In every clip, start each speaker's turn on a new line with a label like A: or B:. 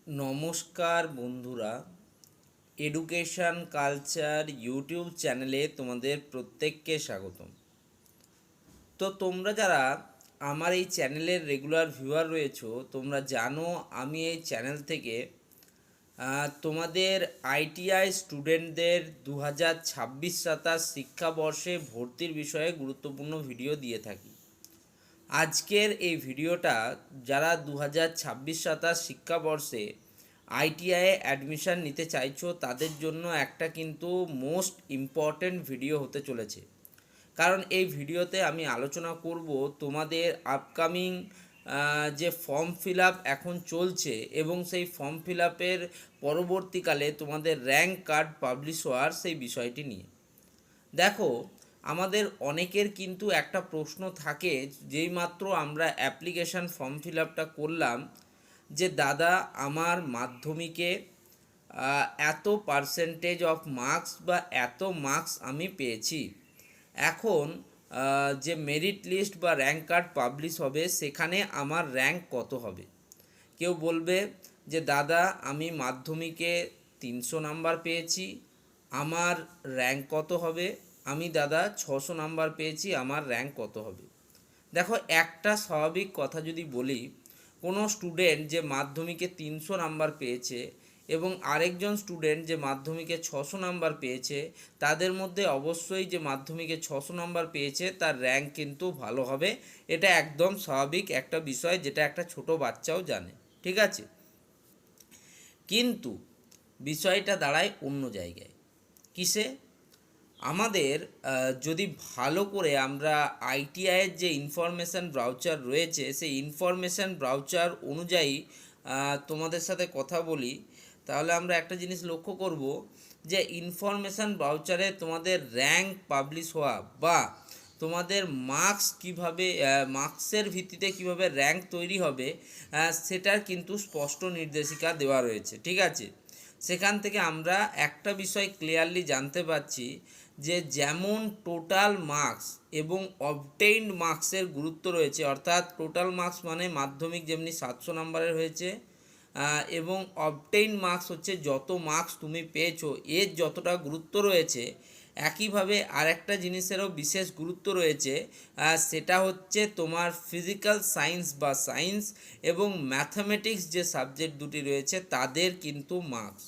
A: নমস্কার বন্ধুরা, education culture YouTube চ্যানেলে তোমাদের প্রত্যেককে স্বাগতম। তো তোমরা যারা আমার এই চ্যানেলের রেগুলার ভিউয়ার রয়েছো, তোমরা জানো আমি এই চ্যানেল থেকে তোমাদের আইটিআই স্টুডেন্টদের 2026-27 শিক্ষাবর্ষে ভর্তির বিষয়ে গুরুত্বপূর্ণ ভিডিও দিয়ে থাকি। আজকের এই ভিডিওটা যারা 2026-27 শিক্ষাবর্ষে আইটিআইয়ে অ্যাডমিশান নিতে চাইছো তাদের জন্য একটা কিন্তু মোস্ট ইম্পর্ট্যান্ট ভিডিও হতে চলেছে। কারণ এই ভিডিওতে আমি আলোচনা করব তোমাদের আপকামিং যে ফর্ম ফিল আপ এখন চলছে এবং সেই ফর্ম ফিল আপের পরবর্তীকালে তোমাদের র্যাঙ্ক কার্ড পাবলিশ হওয়ার সেই বিষয়টি নিয়ে। দেখো, আমাদের অনেকের কিন্তু একটা প্রশ্ন থাকে যেই মাত্র আমরা অ্যাপ্লিকেশান ফর্ম ফিল আপটা করলাম যে দাদা আমার মাধ্যমিকে এত পার্সেন্টেজ অফ মার্কস বা এত মার্কস আমি পেয়েছি, এখন যে মেরিট লিস্ট বা র্যাঙ্ক কার্ড পাবলিশ হবে সেখানে আমার র্যাঙ্ক কত হবে। কেউ বলবে যে দাদা আমি মাধ্যমিকে 300 নাম্বার পেয়েছি, আমার র্যাঙ্ক কত হবে। আমি দাদা 600 নাম্বার পেয়েছি, আমার র্যাঙ্ক কত হবে। দেখো, একটা স্বাভাবিক কথা যদি বলি, কোনো স্টুডেন্ট যে মাধ্যমিকে 300 নাম্বার পেয়েছে এবং আরেকজন স্টুডেন্ট যে মাধ্যমিকে 600 নাম্বার পেয়েছে, তাদের মধ্যে অবশ্যই যে মাধ্যমিকে 600 নাম্বার পেয়েছে তার র্যাঙ্ক কিন্তু ভালো হবে। এটা একদম স্বাভাবিক একটা বিষয়, যেটা একটা ছোট বাচ্চাও জানে, ঠিক আছে। কিন্তু বিষয়টা দাঁড়ায় অন্য জায়গায়। কিসে? আমাদের যদি ভালো করে আমরা আইটিআইয়ের যে ইনফরমেশান ব্রাউচার রয়েছে সেই ইনফরমেশান ব্রাউচার অনুযায়ী তোমাদের সাথে কথা বলি, তাহলে আমরা একটা জিনিস লক্ষ্য করব যে ইনফরমেশান ব্রাউচারে তোমাদের র্যাঙ্ক পাবলিশ হওয়া বা তোমাদের মার্কস কীভাবে, মার্কসের ভিত্তিতে কিভাবে র্যাঙ্ক তৈরি হবে সেটার কিন্তু স্পষ্ট নির্দেশিকা দেওয়া রয়েছে, ঠিক আছে। সেখান থেকে আমরা একটা বিষয় ক্লিয়ারলি জানতে পারছি যে যেমন টোটাল মার্কস এবং অবটেইনড মার্কসের গুরুত্ব রয়েছে, অর্থাৎ টোটাল মার্কস মানে মাধ্যমিক যেমনি 700 নাম্বারের হয়েছে এবং অবটেইন মার্কস হচ্ছে যত মার্কস তুমি পেয়েছো এর যতটা গুরুত্ব রয়েছে, একইভাবে আরেকটা জিনিসেরও বিশেষ গুরুত্ব রয়েছে, সেটা হচ্ছে তোমার ফিজিক্যাল সায়েন্স বা সায়েন্স এবং ম্যাথামেটিক্স যে সাবজেক্ট দুটি রয়েছে তাদের কিন্তু মার্কস।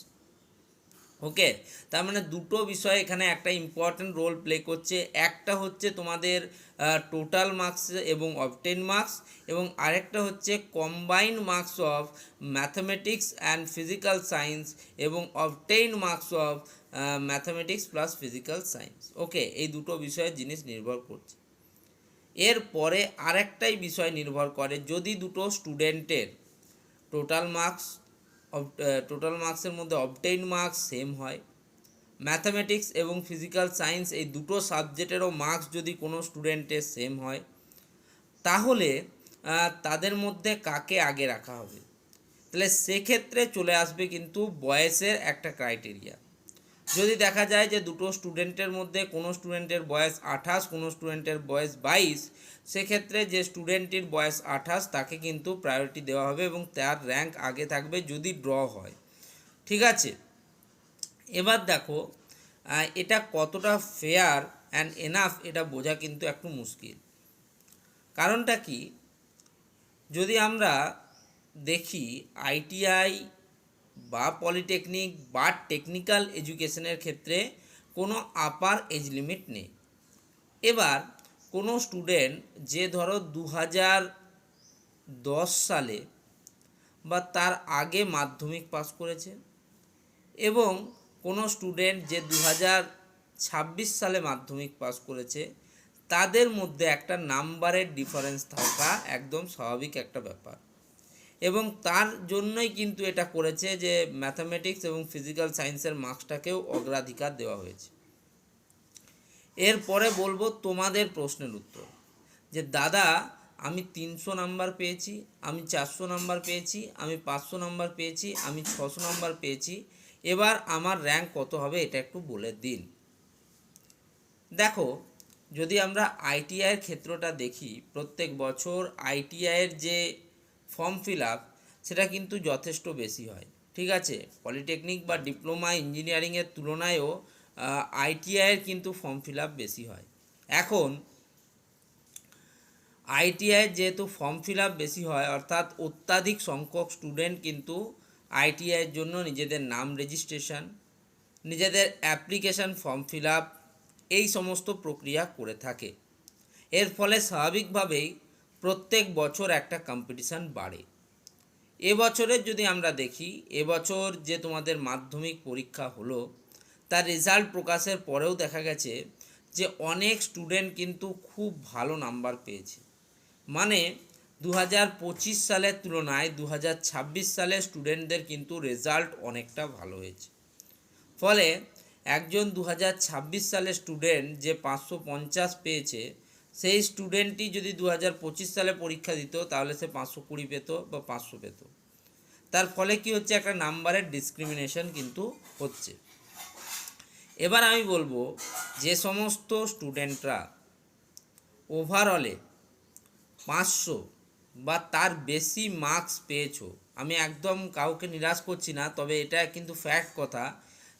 A: ওকে, তার মানে দুটো বিষয় এখানে একটা ইম্পর্ট্যান্ট রোল প্লে করছে। একটা হচ্ছে তোমাদের টোটাল মার্কস এবং অবটেন মার্কস, এবং আরেকটা হচ্ছে combined marks of mathematics and physical science এবং obtain marks of mathematics plus physical science. Okay, এই দুটো বিষয়ে জিনিস নির্ভর করছে। এরপরে আরেকটাই বিষয় নির্ভর করে, যদি দুটো স্টুডেন্টের টোটাল মার্কস টোটাল মার্কসের মধ্যে অবটেইন মার্কস সেম হয়, ম্যাথামেটিক্স এবং ফিজিক্যাল সায়েন্স এই দুটো সাবজেক্টেরও মার্কস যদি কোনো স্টুডেন্টের সেম হয়, তাহলে তাদের মধ্যে কাকে আগে রাখা হবে। তাহলে সেক্ষেত্রে চলে আসবে কিন্তু বয়সের একটা ক্রাইটেরিয়া। যদি দেখা যায় যে দুটো স্টুডেন্টের মধ্যে কোনো স্টুডেন্টের বয়স 28, কোনো স্টুডেন্টের বয়স 22, সেক্ষেত্রে যে স্টুডেন্টের বয়স 28 তাকে কিন্তু প্রায়োরিটি দেওয়া হবে এবং তার র্যাঙ্ক আগে থাকবে যদি ড্র হয়, ঠিক আছে। এবার দেখো, এটা কতটা ফেয়ার অ্যান্ড এনাফ এটা বোঝা কিন্তু একটু মুশকিল। কারণটা কি? যদি আমরা দেখি আইটিআই বা পলিটেকনিক বা টেকনিক্যাল এডুকেশনের ক্ষেত্রে কোনো আপার এজ লিমিট নেই। এবার কোনো স্টুডেন্ট যে ধরো 2010 সালে বা তার আগে মাধ্যমিক পাস করেছে এবং কোনো স্টুডেন্ট যে 2026 সালে মাধ্যমিক পাস করেছে, তাদের মধ্যে একটা নাম্বারের ডিফারেন্স থাকা একদম স্বাভাবিক একটা ব্যাপার, এবং তার জন্যই কিন্তু এটা করেছে যে ম্যাথামেটিক্স এবং ফিজিক্যাল সায়েন্সের মার্কসটাকেও অগ্রাধিকার দেওয়া হয়েছে। এরপরে বলবো তোমাদের প্রশ্নের উত্তর, যে দাদা আমি 300 নাম্বার পেয়েছি, আমি 400 নাম্বার পেয়েছি, আমি 500 নাম্বার পেয়েছি, আমি 600 নাম্বার পেয়েছি, এবার আমার র্যাঙ্ক কত হবে এটা একটু বলে দিন। দেখো, যদি আমরা আইটিআইয়ের ক্ষেত্রটা দেখি, প্রত্যেক বছর আইটিআইয়ের যে ফর্ম ফিল আপ সেটা কিন্তু যথেষ্ট বেশি হয়। ঠিক আছে, পলিটেকনিক বা ডিপ্লোমা ইঞ্জিনিয়ারিংয়ের তুলনায়ও আইটিআইয়ের কিন্তু ফর্ম ফিল আপ বেশি হয়। এখন আইটিআইয়ের যেহেতু ফর্ম ফিল আপ বেশি হয়, অর্থাৎ অত্যাধিক সংখ্যক স্টুডেন্ট কিন্তু আইটিআইয়ের জন্য নিজেদের নাম রেজিস্ট্রেশন, নিজেদের অ্যাপ্লিকেশান ফর্ম ফিল আপ এই সমস্ত প্রক্রিয়া করে থাকে। এর ফলে স্বাভাবিকভাবেই প্রত্যেক বছর একটা কম্পিটিশান বাড়ে। এবছরের যদি আমরা দেখি, এবছর যে তোমাদের মাধ্যমিক পরীক্ষা হলো, তার রেজাল্ট প্রকাশের পরেও দেখা গেছে যে অনেক স্টুডেন্ট কিন্তু খুব ভালো নাম্বার পেয়েছে। মানে 2025 সালের তুলনায় 2026 সালের স্টুডেন্টদের কিন্তু রেজাল্ট অনেকটা ভালো হয়েছে। ফলে একজন 2026 সালের স্টুডেন্ট যে 550 পেয়েছে, সেই স্টুডেন্টই যদি 2025 সালে পরীক্ষা দিত তাহলে সে 520 পেত বা 500 পেত। তার ফলে কি হচ্ছে, একটা নাম্বারের ডিসক্রিমিনেশন কিন্তু হচ্ছে। এবার আমি বলবো, যে সমস্ত স্টুডেন্টরা ওভারঅলে 500 বা তার বেশি মার্কস পেয়েছো, আমি একদম কাউকে নিরাশ করছি না, তবে এটা কিন্তু ফ্যাক্ট কথা,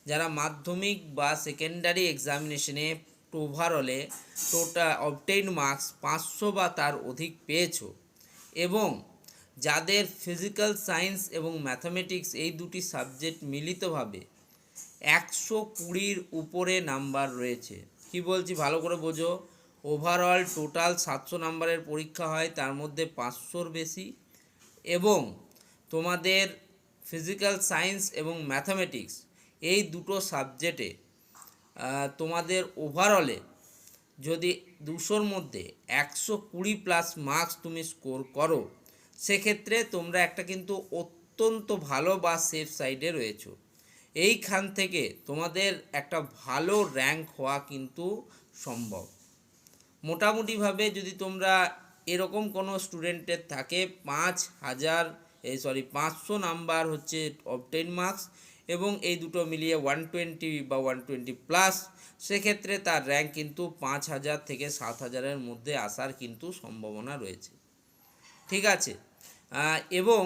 A: যারা মাধ্যমিক বা সেকেন্ডারি এক্সামিনেশনে ওভারঅলে টোটাল অবটেইন মার্কস 500 বা তার অধিক পেয়েছো, এবং যাদের ফিজিক্যাল সায়েন্স এবং ম্যাথামেটিক্স এই দুটি সাবজেক্ট মিলিতভাবে 120-র উপরে নাম্বার রয়েছে। কি বলছি ভালো করে বোঝো, ওভারঅল টোটাল 700 নাম্বারের পরীক্ষা হয়, তার মধ্যে 500-র বেশি, এবং তোমাদের ফিজিক্যাল সায়েন্স এবং ম্যাথামেটিক্স এই দুটো সাবজেক্টে তোমাদের ওভারঅলে যদি 200-র মধ্যে 120+ মার্কস তুমি স্কোর করো, সেক্ষেত্রে তোমরা একটা কিন্তু অত্যন্ত ভালো বা সেফ সাইডে রয়েছো। এইখান থেকে তোমাদের একটা ভালো র্যাঙ্ক হওয়া কিন্তু সম্ভব। মোটামুটিভাবে যদি তোমরা এরকম কোনো স্টুডেন্টের থাকে 500 নাম্বার হচ্ছে অবটেইন মার্কস, এবং এই দুটো মিলিয়ে 120 বা 120+, সেক্ষেত্রে তার র্যাঙ্ক কিন্তু 5000 থেকে 7000-এর মধ্যে আসার কিন্তু সম্ভাবনা রয়েছে। ঠিক আছে, এবং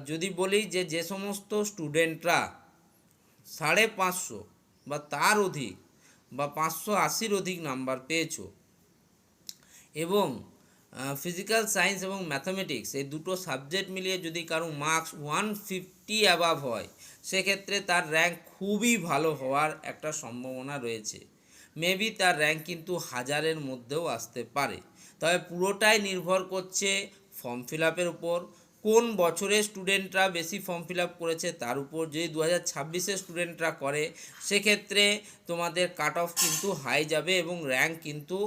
A: যদি বলি যে সমস্ত স্টুডেন্টরা 550 বা তার অধিক বা 580-র অধিক নাম্বার পেয়েছো, এবং ফিজিক্যাল সায়েন্স এবং ম্যাথামেটিক্স এই দুটো সাবজেক্ট মিলিয়ে যদি কারো মার্কস 150 অ্যাবাভ হয়, সেক্ষেত্রে তার র্যাঙ্ক খুবই ভালো হওয়ার একটা সম্ভাবনা রয়েছে। মেবি তার র্যাঙ্ক কিন্তু 1000-এর মধ্যেও আসতে পারে। তবে পুরোটাই নির্ভর করছে ফর্ম ফিল আপের উপর, কোন বছরে স্টুডেন্টরা বেশি ফর্ম ফিল আপ করেছে তার উপর। যদি 2026-এর স্টুডেন্টরা করে, সেক্ষেত্রে তোমাদের কাট অফ কিন্তু হাই যাবে এবং র্যাঙ্ক কিন্তু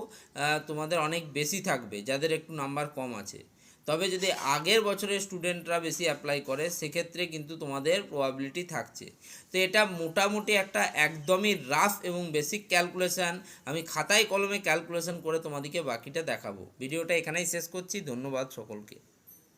A: তোমাদের অনেক বেশি থাকবে যাদের একটু নাম্বার কম আছে। তবে যদি আগের বছরের স্টুডেন্টরা বেশি অ্যাপ্লাই করে, সেক্ষেত্রে কিন্তু তোমাদের প্রবাবিলিটি থাকছে। তো এটা মোটামুটি একটা একদমই রাফ এবং বেসিক ক্যালকুলেশান, আমি খাতায় কলমে ক্যালকুলেশন করে তোমাদেরকে বাকিটা দেখাবো। ভিডিওটা এখানেই শেষ করছি, ধন্যবাদ সকলকে।